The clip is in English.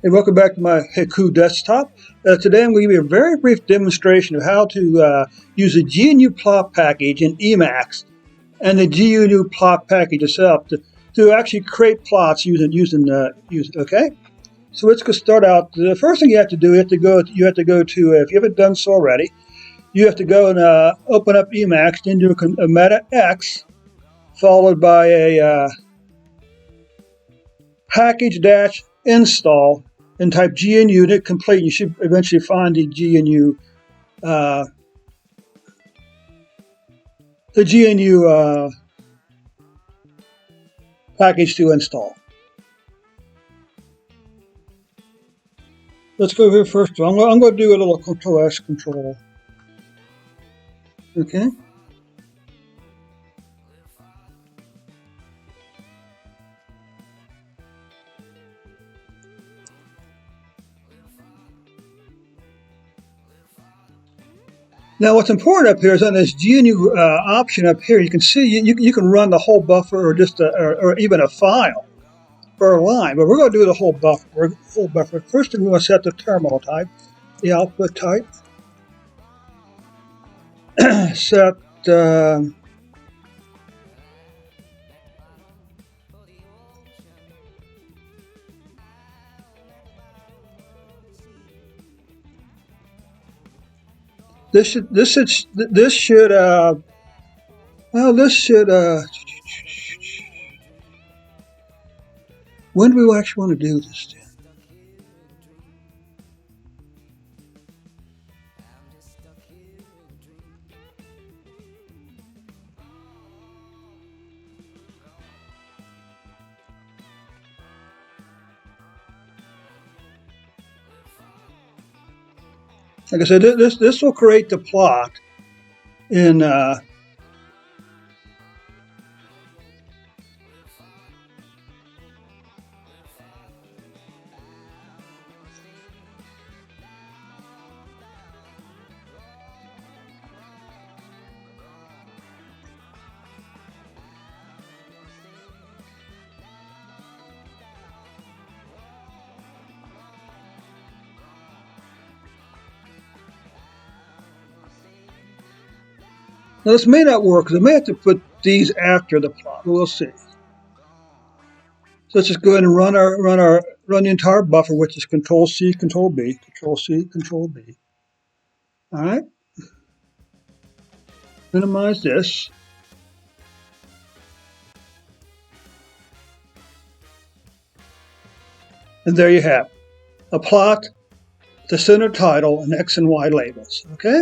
Hey, welcome back to my Haiku desktop. Today I'm going to give you a very brief demonstration of how to use the GNUPlot package in Emacs and the GNUPlot package itself to actually create plots using. Okay, so let's go start out. The first thing you have to do, you have to go to if you haven't done so already, you have to go and open up Emacs, then do a meta X followed by a package-install and type GNU to complete. You should eventually find the GNU package to install. Let's go here first. I'm going to do a little Control-S control. Okay. Now, what's important up here is on this GNU option up here. You can see you can run the whole buffer or just or even a file for a line, but we're going to do the whole buffer. First, we want to set the terminal type, the output type. Set This should when do we actually want to do this then? Like I said, this will create the plot in now this may not work because I may have to put these after the plot. We'll see. So let's just go ahead and run the entire buffer, which is Control-C, Control-B, Control-C, Control-B. All right. Minimize this. And there you have a plot, the center title, and X and Y labels. Okay.